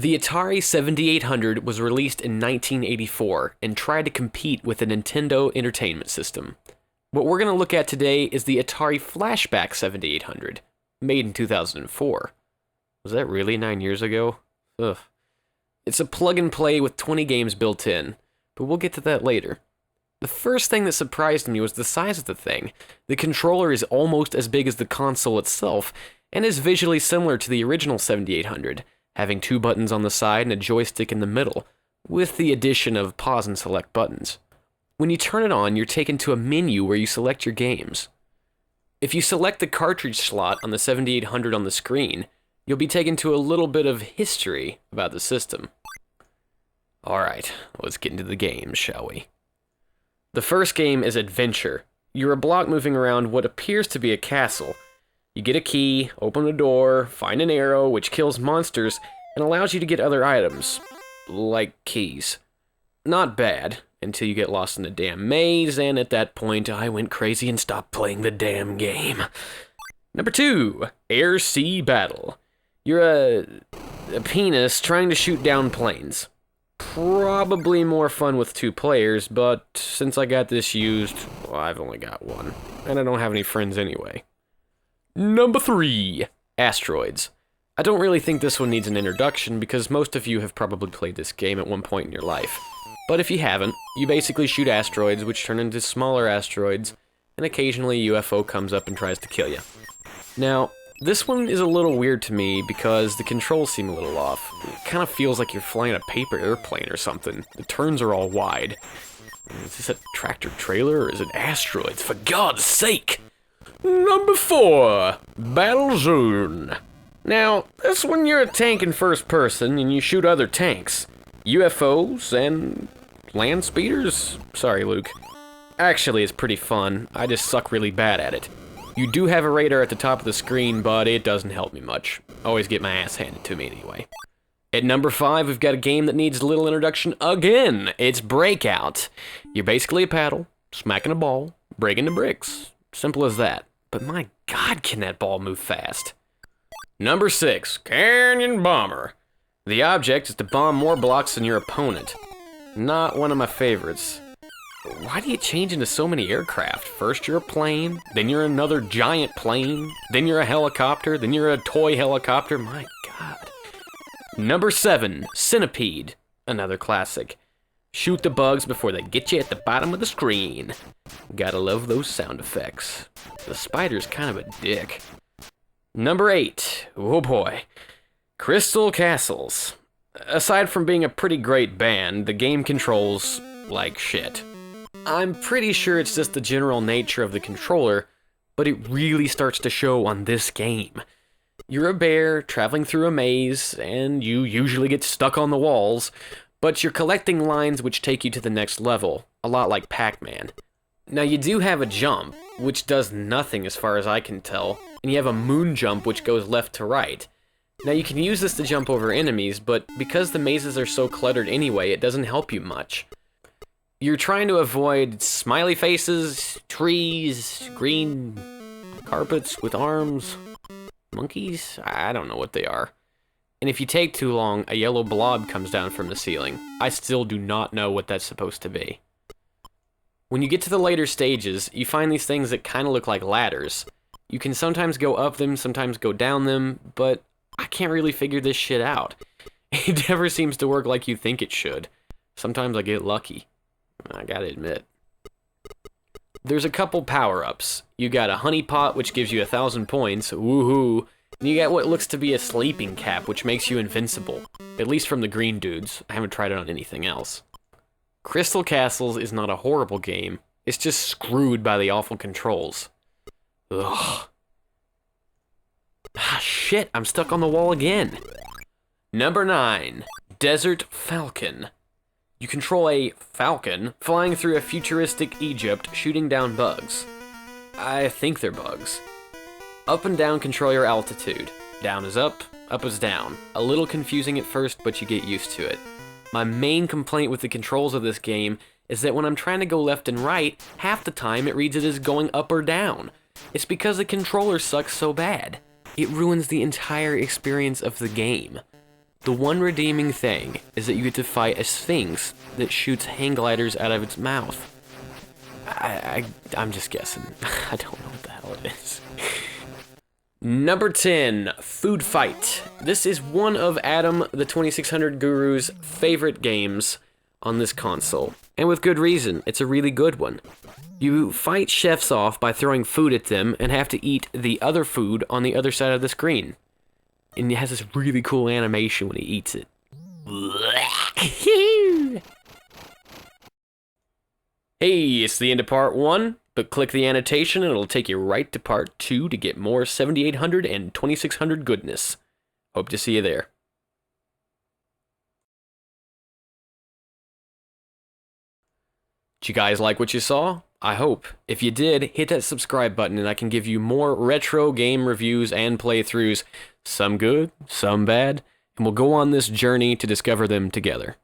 The Atari 7800 was released in 1984 and tried to compete with the Nintendo Entertainment System. What we're going to look at today is the Atari Flashback 7800, made in 2004. Was that really 9 years ago? Ugh. It's a plug and play with 20 games built in, but we'll get to that later. The first thing that surprised me was the size of the thing. The controller is almost as big as the console itself, and is visually similar to the original 7800, having 2 buttons on the side and a joystick in the middle, with the addition of pause and select buttons. When you turn it on, you're taken to a menu where you select your games. If you select the cartridge slot on the 7800 on the screen, you'll be taken to a little bit of history about the system. Alright, let's get into the games, shall we? The first game is Adventure. You're a block moving around what appears to be a castle. You get a key, open a door, find an arrow which kills monsters, and allows you to get other items, like keys. Not bad, until you get lost in a damn maze, and at that point I went crazy and stopped playing the damn game. Number 2, Air-Sea Battle. You're a penis trying to shoot down planes. Probably more fun with 2 players, but since I got this used, well, I've only got 1, and I don't have any friends anyway. Number 3, Asteroids. I don't really think this one needs an introduction because most of you have probably played this game at one point in your life. But if you haven't, you basically shoot asteroids which turn into smaller asteroids, and occasionally a UFO comes up and tries to kill you. Now, this one is a little weird to me because the controls seem a little off. It kind of feels like you're flying a paper airplane or something. The turns are all wide. Is this a tractor trailer or is it asteroids? For God's sake! Number 4, Battlezone. Now, this one you're a tank in first person and you shoot other tanks. UFOs and land speeders? Sorry, Luke. Actually, it's pretty fun. I just suck really bad at it. You do have a radar at the top of the screen, but it doesn't help me much. Always get my ass handed to me anyway. At number 5, we've got a game that needs a little introduction again. It's Breakout. You're basically a paddle, smacking a ball, breaking the bricks. Simple as that. But my God, can that ball move fast. Number 6, Canyon Bomber. The object is to bomb more blocks than your opponent. Not one of my favorites. Why do you change into so many aircraft? First you're a plane, then you're another giant plane, then you're a helicopter, then you're a toy helicopter. My God. Number 7, Centipede. Another classic. Shoot the bugs before they get you at the bottom of the screen. Gotta love those sound effects. The spider's kind of a dick. Number 8, oh boy, Crystal Castles. Aside from being a pretty great band, the game controls like shit. I'm pretty sure it's just the general nature of the controller, but it really starts to show on this game. You're a bear traveling through a maze, and you usually get stuck on the walls, but you're collecting lines which take you to the next level, a lot like Pac-Man. Now you do have a jump, which does nothing as far as I can tell, and you have a moon jump which goes left to right. Now you can use this to jump over enemies, but because the mazes are so cluttered anyway, it doesn't help you much. You're trying to avoid smiley faces, trees, green carpets with arms, monkeys? I don't know what they are. And if you take too long, a yellow blob comes down from the ceiling. I still do not know what that's supposed to be. When you get to the later stages, you find these things that kind of look like ladders. You can sometimes go up them, sometimes go down them, but I can't really figure this shit out. It never seems to work like you think it should. Sometimes I get lucky. I gotta admit. There's a couple power-ups. You got a honey pot, which gives you 1,000 points, woohoo. And you got what looks to be a sleeping cap, which makes you invincible. At least from the green dudes. I haven't tried it on anything else. Crystal Castles is not a horrible game. It's just screwed by the awful controls. Ugh. Ah, shit, I'm stuck on the wall again. Number 9, Desert Falcon. You control a falcon flying through a futuristic Egypt shooting down bugs. I think they're bugs. Up and down control your altitude. Down is up is down. A little confusing at first, but you get used to it. My main complaint with the controls of this game is that when I'm trying to go left and right, half the time it reads it as going up or down. It's because the controller sucks so bad. It ruins the entire experience of the game. The one redeeming thing is that you get to fight a sphinx that shoots hang gliders out of its mouth. I'm just guessing. I don't know what the hell it is. Number 10, Food Fight. This is one of Adam, the 2600 Guru's favorite games on this console. And with good reason, it's a really good one. You fight chefs off by throwing food at them and have to eat the other food on the other side of the screen. And it has this really cool animation when he eats it. Hey, it's the end of part 1, but click the annotation and it'll take you right to part 2 to get more 7800 and 2600 goodness. Hope to see you there. Did you guys like what you saw? I hope. If you did, hit that subscribe button and I can give you more retro game reviews and playthroughs, some good, some bad, and we'll go on this journey to discover them together.